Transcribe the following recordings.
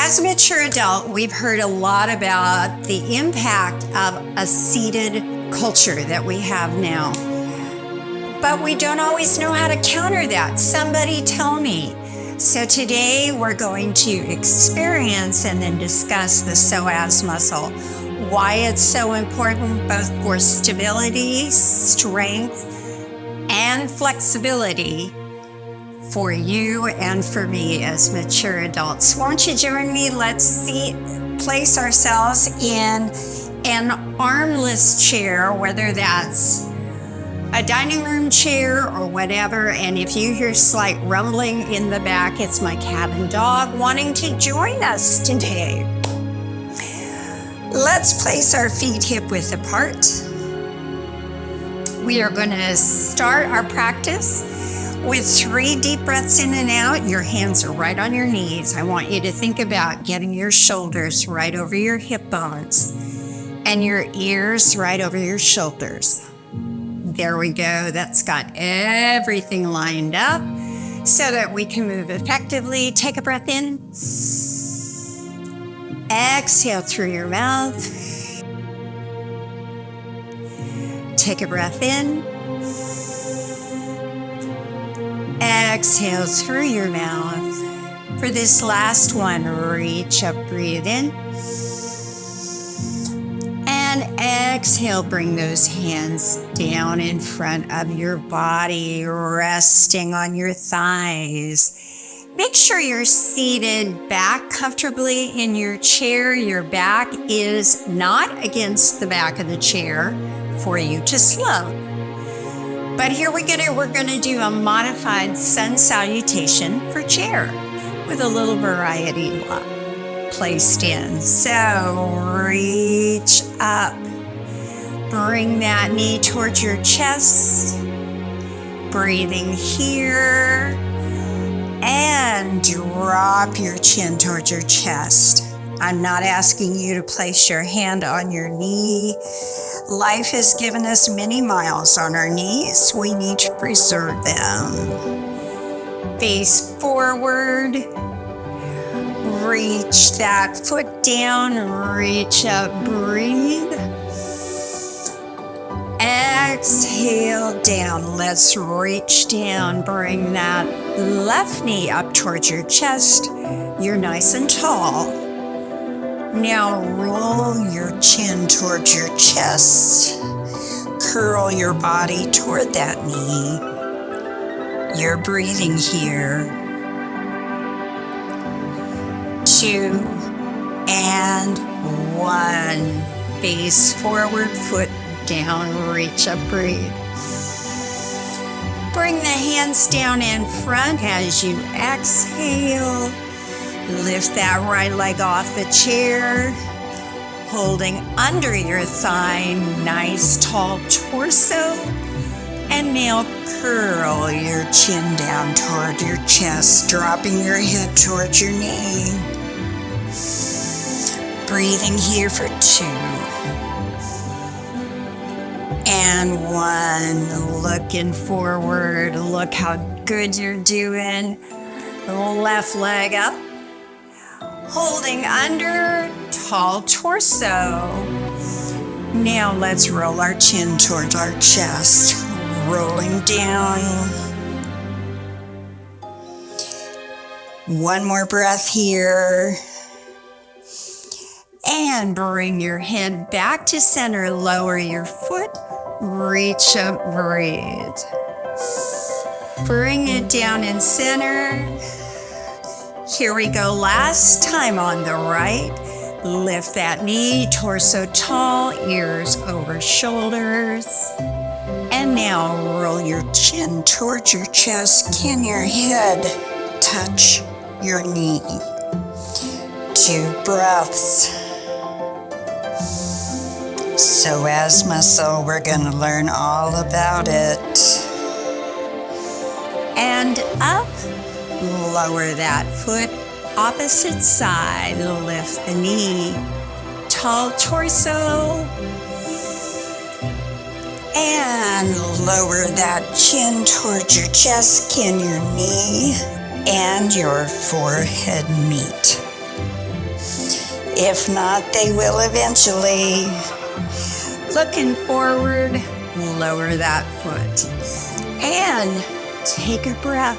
As a mature adult, we've heard a lot about the impact of a seated culture that we have now. But we don't always know how to counter that. Somebody tell me. So today we're going to experience and then discuss the psoas muscle, why it's so important both for stability, strength, and flexibility for you and for me as mature adults. Won't you join me? Let's place ourselves in an armless chair, whether that's a dining room chair or whatever. And if you hear slight rumbling in the back, it's my cat and dog wanting to join us today. Let's place our feet hip-width apart. We are going to start our practice with 3 deep breaths in and out. Your hands are right on your knees. I want you to think about getting your shoulders right over your hip bones and your ears right over your shoulders. There we go. That's got everything lined up so that we can move effectively. Take a breath in. Exhale through your mouth. Take a breath in. Exhale through your mouth. For this last one, reach up, breathe in. And exhale, bring those hands down in front of your body, resting on your thighs. Make sure you're seated back comfortably in your chair. Your back is not against the back of the chair for you to slow. But here we're gonna do a modified sun salutation for chair with a little variety placed in. So reach up, bring that knee towards your chest, breathing here, and drop your chin towards your chest. I'm not asking you to place your hand on your knee. Life has given us many miles on our knees. We need to preserve them. Face forward. Reach that foot down, reach up, breathe. Exhale down. Let's reach down. Bring that left knee up towards your chest. You're nice and tall. Now roll your chin towards your chest. Curl your body toward that knee. You're breathing here. 2 and 1. Face forward, foot down, reach up, breathe. Bring the hands down in front as you exhale. Lift that right leg off the chair, holding under your thigh, nice tall torso. And now curl your chin down toward your chest, dropping your head towards your knee. Breathing here for 2 and 1. Looking forward. Look how good you're doing. Left leg up. Holding under, tall torso. Now let's roll our chin towards our chest. Rolling down. 1 more breath here. And bring your head back to center. Lower your foot. Reach up, breathe. Bring it down in center. Here we go. Last time on the right. Lift that knee, torso tall, ears over shoulders. And now roll your chin towards your chest. Can your head touch your knee? 2 breaths. Psoas muscle, we're going to learn all about it. And up, lower that foot, opposite side, lift the knee, tall torso, and lower that chin towards your chest. Can your knee and your forehead meet? If not, they will eventually. Looking forward, lower that foot. And take a breath.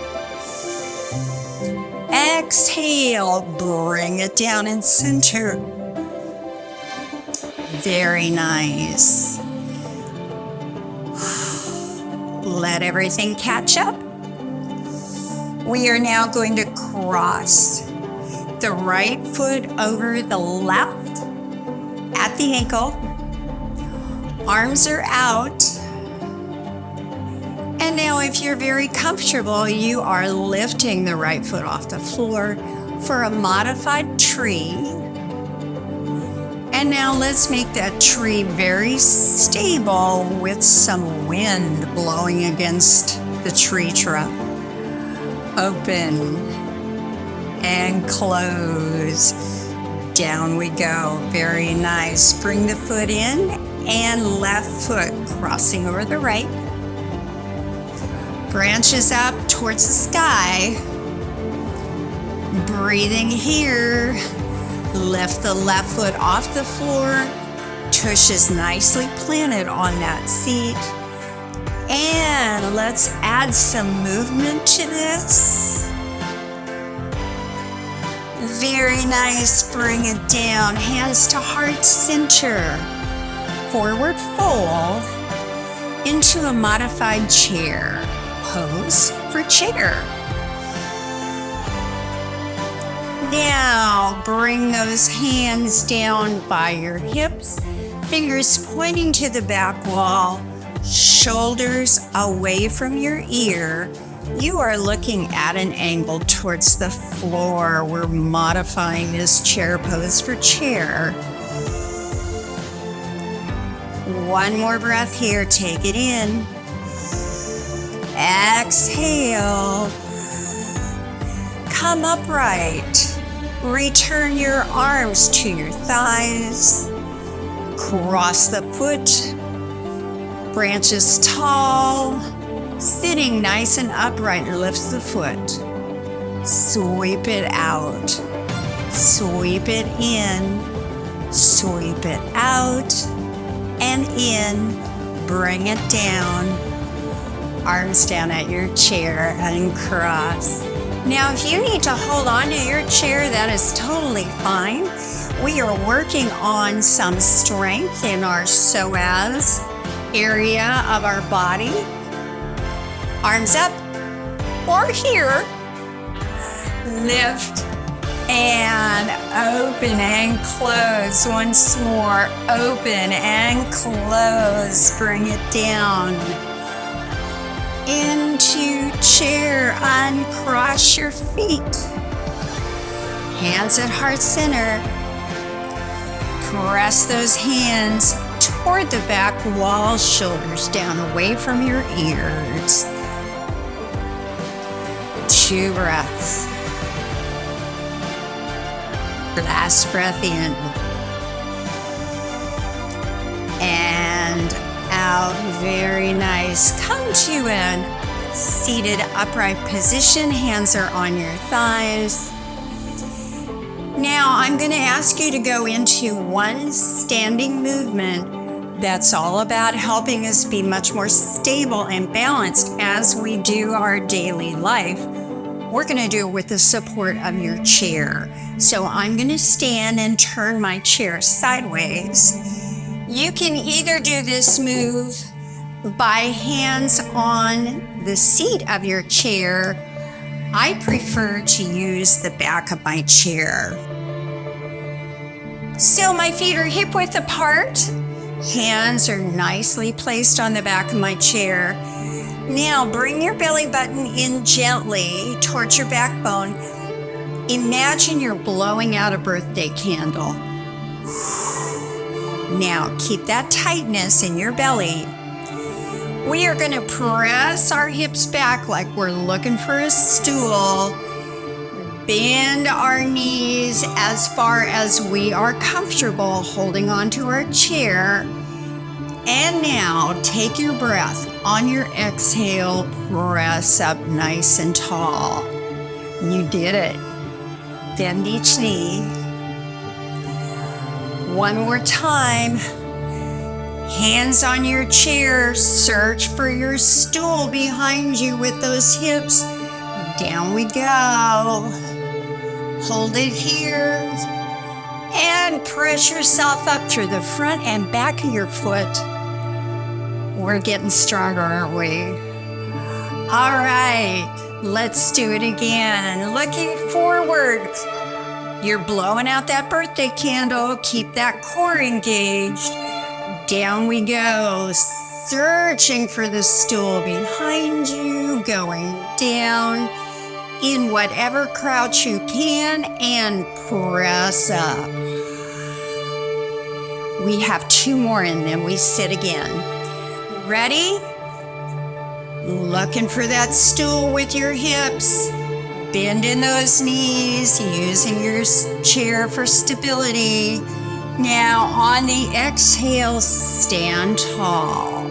Exhale, bring it down and center. Very nice. Let everything catch up. We are now going to cross the right foot over the left at the ankle. Arms are out. And now if you're very comfortable, you are lifting the right foot off the floor for a modified tree. And now let's make that tree very stable with some wind blowing against the tree trunk. Open and close. Down we go. Very nice. Bring the foot in and left foot crossing over the right. Branches up towards the sky. Breathing here. Lift the left foot off the floor. Tush is nicely planted on that seat. And let's add some movement to this. Very nice. Bring it down. Hands to heart center. Forward fold into a modified chair. Pose for chair. Now bring those hands down by your hips, fingers pointing to the back wall, shoulders away from your ear. You are looking at an angle towards the floor. We're modifying this chair pose for chair. One more breath here. Take it in. Exhale. Come upright. Return your arms to your thighs. Cross the foot. Branches tall. Sitting nice and upright, lift the foot. Sweep it out. Sweep it in. Sweep it out. And in. Bring it down. Arms down at your chair and cross. Now, if you need to hold on to your chair, that is totally fine. We are working on some strength in our psoas area of our body. Arms up or here. Lift and open and close. Once more, open and close. Bring it down. Into chair, uncross your feet. Hands at heart center. Press those hands toward the back wall, shoulders down away from your ears. 2 breaths. Last breath in. And out. Very nice. Come to a seated upright position. Hands are on your thighs. Now I'm going to ask you to go into one standing movement that's all about helping us be much more stable and balanced as we do our daily life. We're going to do it with the support of your chair. So I'm going to stand and turn my chair sideways. You can either do this move by hands on the seat of your chair. I prefer to use the back of my chair. So my feet are hip width apart. Hands are nicely placed on the back of my chair. Now bring your belly button in gently towards your backbone. Imagine you're blowing out a birthday candle. Now keep that tightness in your belly. We are going to press our hips back like we're looking for a stool. Bend our knees as far as we are comfortable holding onto our chair. And now take your breath. On your exhale, press up nice and tall. You did it. Bend each knee. One more time. Hands on your chair. Search for your stool behind you with those hips. Down we go. Hold it here. And press yourself up through the front and back of your foot. We're getting stronger, aren't we? All right, let's do it again. Looking forward. You're blowing out that birthday candle. Keep that core engaged. Down we go. Searching for the stool behind you. Going down in whatever crouch you can and press up. We have 2 more and then we sit again. Ready? Looking for that stool with your hips. Bending those knees, using your chair for stability. Now on the exhale, stand tall.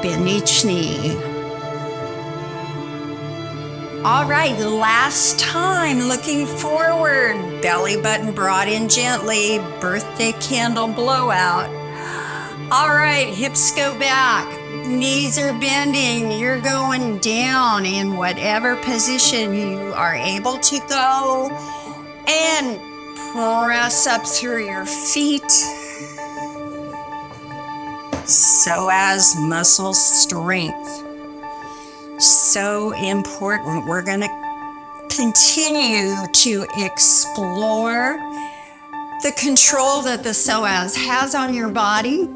Bend each knee. All right, last time, looking forward. Belly button brought in gently. Birthday candle blowout. All right, hips go back. Knees are bending. You're going down in whatever position you are able to go. And press up through your feet. Psoas muscle strength. So important. We're going to continue to explore the control that the psoas has on your body,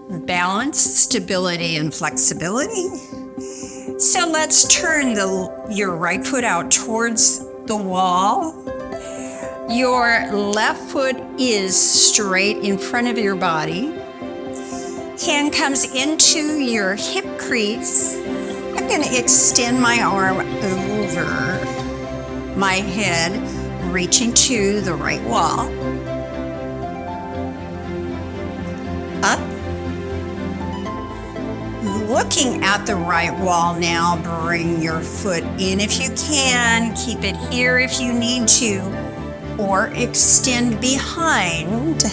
balance, stability, and flexibility. So let's turn your right foot out towards the wall. Your left foot is straight in front of your body. Hand comes into your hip crease. I'm going to extend my arm over my head, reaching to the right wall. Up. Looking at the right wall now, bring your foot in if you can. Keep it here if you need to, or extend behind.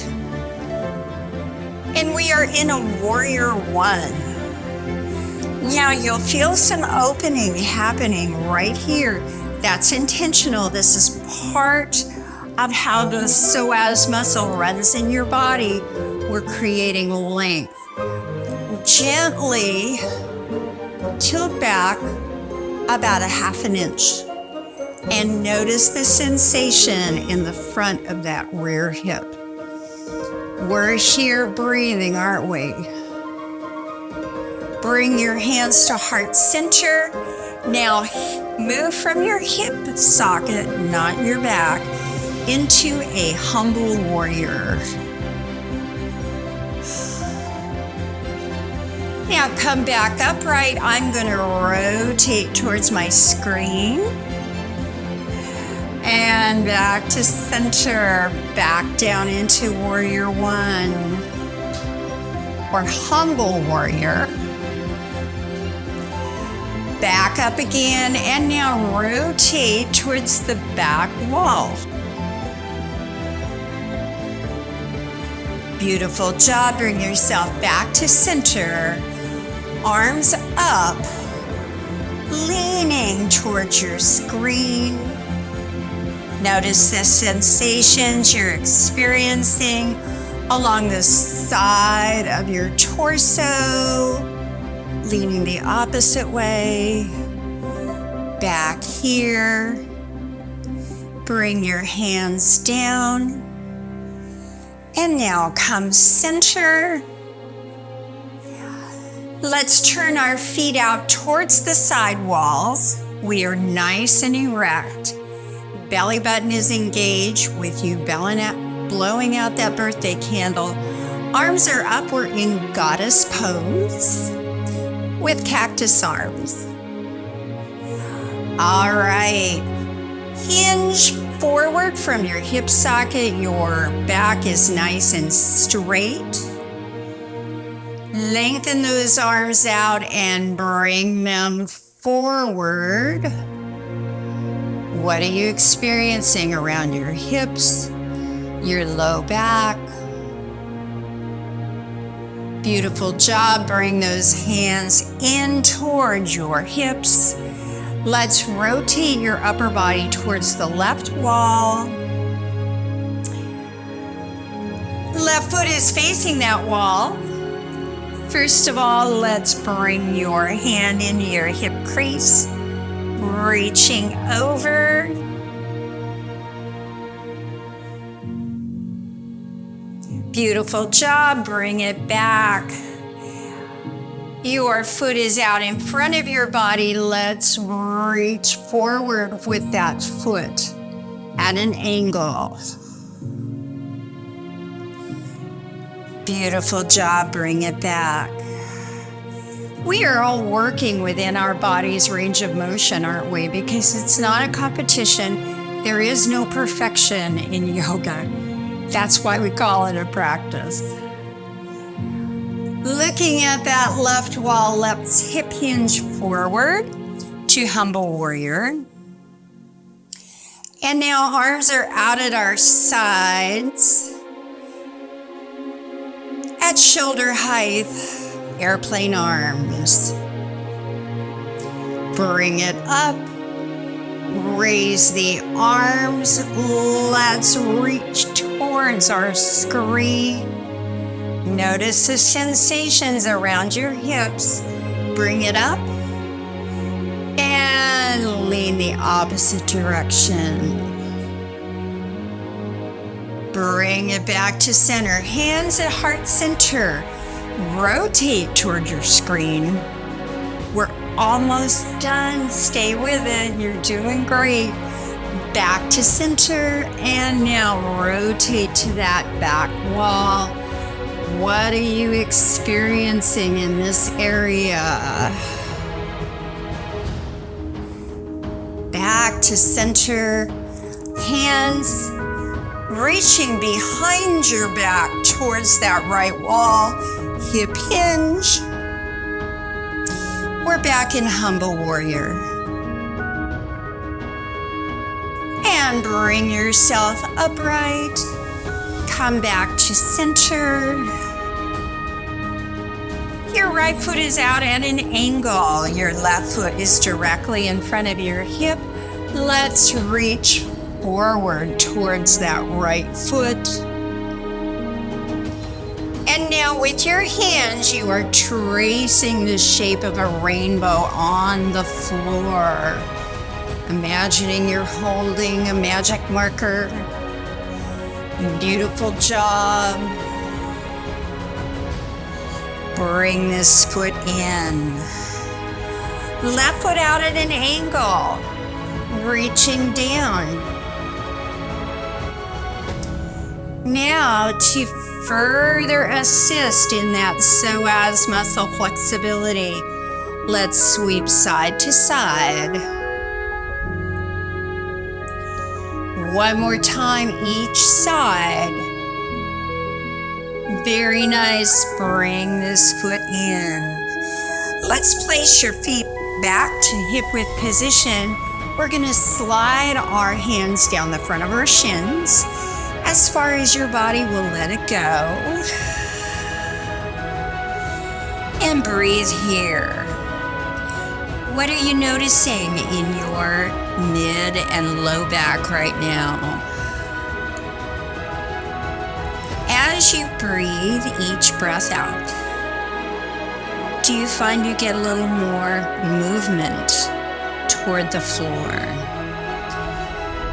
And we are in a warrior 1. Now you'll feel some opening happening right here. That's intentional. This is part of how the psoas muscle runs in your body. We're creating length. Gently tilt back about 1/2 inch and notice the sensation in the front of that rear hip. We're here breathing, aren't we? Bring your hands to heart center. Now move from your hip socket, not your back, into a humble warrior. Now come back upright. I'm going to rotate towards my screen. And back to center, back down into warrior 1 or humble warrior. Back up again, and now rotate towards the back wall. Beautiful job. Bring yourself back to center. Arms up, leaning towards your screen. Notice the sensations you're experiencing along the side of your torso. Leaning the opposite way, back here. Bring your hands down. And now come center. Let's turn our feet out towards the side walls. We are nice and erect. Belly button is engaged with you blowing out that birthday candle. Arms are up. We're in goddess pose with cactus arms. All right. Hinge forward from your hip socket. Your back is nice and straight. Lengthen those arms out and bring them forward. What are you experiencing around your hips? your low back. Beautiful job. Bring those hands in towards your hips. Let's rotate your upper body towards the left wall. Left foot is facing that wall. First of all, let's bring your hand into your hip crease, reaching over. Beautiful job. Bring it back. Your foot is out in front of your body. Let's reach forward with that foot at an angle. Beautiful job. Bring it back. We are all working within our body's range of motion, aren't we? Because it's not a competition. There is no perfection in yoga. That's why we call it a practice. Looking at that left wall, let's hip hinge forward to humble warrior. And now arms are out at our sides. At shoulder height, airplane arms. Bring it up. Raise the arms. Let's reach towards our screen. Notice the sensations around your hips. Bring it up and lean the opposite direction. Bring it back to center. Hands at heart center. Rotate toward your screen. We're almost done. Stay with it. You're doing great. Back to center. And now rotate to that back wall. What are you experiencing in this area? Back to center. Hands reaching behind your back towards that right wall. Hip hinge. We're back in humble warrior. And bring yourself upright. Come back to center. Your right foot is out at an angle. Your left foot is directly in front of your hip. Let's reach forward towards that right foot. And now with your hands, you are tracing the shape of a rainbow on the floor. Imagining you're holding a magic marker. Beautiful job. Bring this foot in. Left foot out at an angle. Reaching down. Now to further assist in that psoas muscle flexibility, let's sweep side to side. One more time each side. Very nice. Bring this foot in. Let's place your feet back to hip width position. We're going to slide our hands down the front of our shins as far as your body will let it go. And breathe here. What are you noticing in your mid and low back right now? As you breathe each breath out, do you find you get a little more movement toward the floor?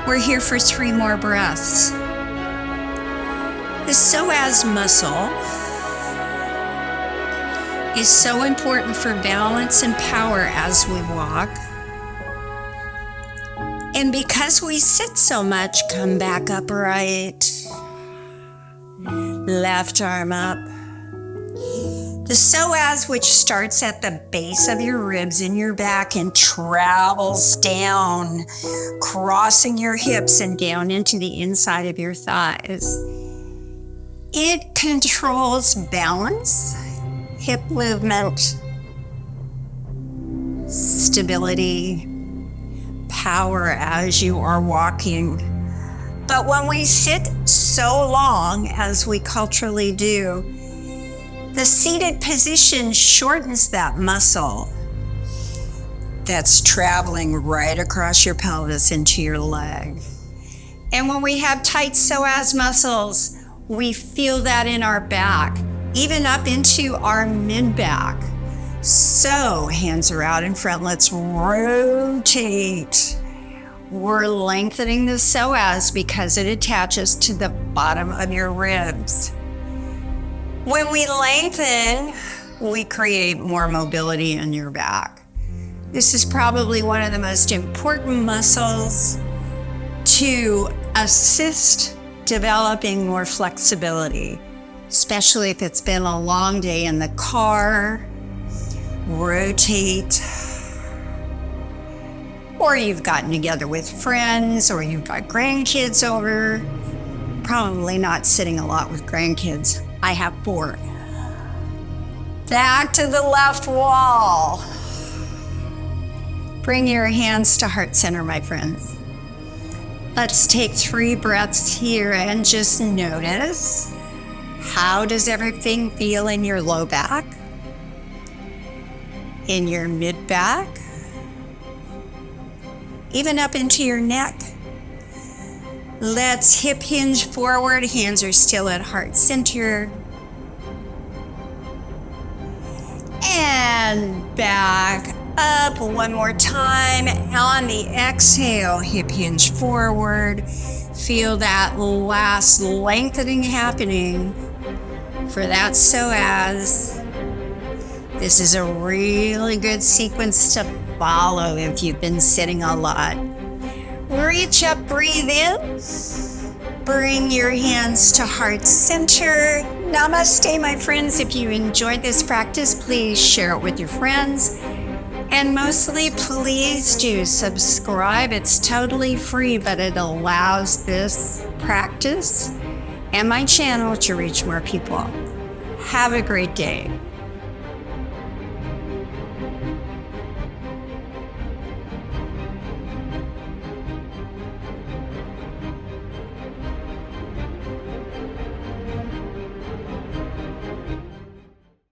We're here for 3 more breaths. The psoas muscle is so important for balance and power as we walk. And because we sit so much, come back upright. Left arm up. The psoas, which starts at the base of your ribs in your back and travels down, crossing your hips and down into the inside of your thighs. It controls balance, hip movement, stability, power as you are walking. But when we sit so so long as we culturally do, the seated position shortens that muscle that's traveling right across your pelvis into your leg. And when we have tight psoas muscles, we feel that in our back, even up into our mid-back. So hands are out in front. Let's rotate. We're lengthening the psoas because it attaches to the bottom of your ribs. When we lengthen, we create more mobility in your back. This is probably one of the most important muscles to assist developing more flexibility, especially if it's been a long day in the car. Rotate. Or you've gotten together with friends, or you've got grandkids over. Probably not sitting a lot with grandkids. I have 4. Back to the left wall. Bring your hands to heart center, my friends. Let's take 3 breaths here and just notice, how does everything feel in your low back, in your mid back, even up into your neck. Let's hip hinge forward. Hands are still at heart center. And back up one more time. On the exhale, hip hinge forward. Feel that last lengthening happening for that psoas. This is a really good sequence to follow if you've been sitting a lot. Reach up, breathe in. Bring your hands to heart center. Namaste, my friends. If you enjoyed this practice, please share it with your friends. And mostly, please do subscribe. It's totally free, but it allows this practice and my channel to reach more people. Have a great day.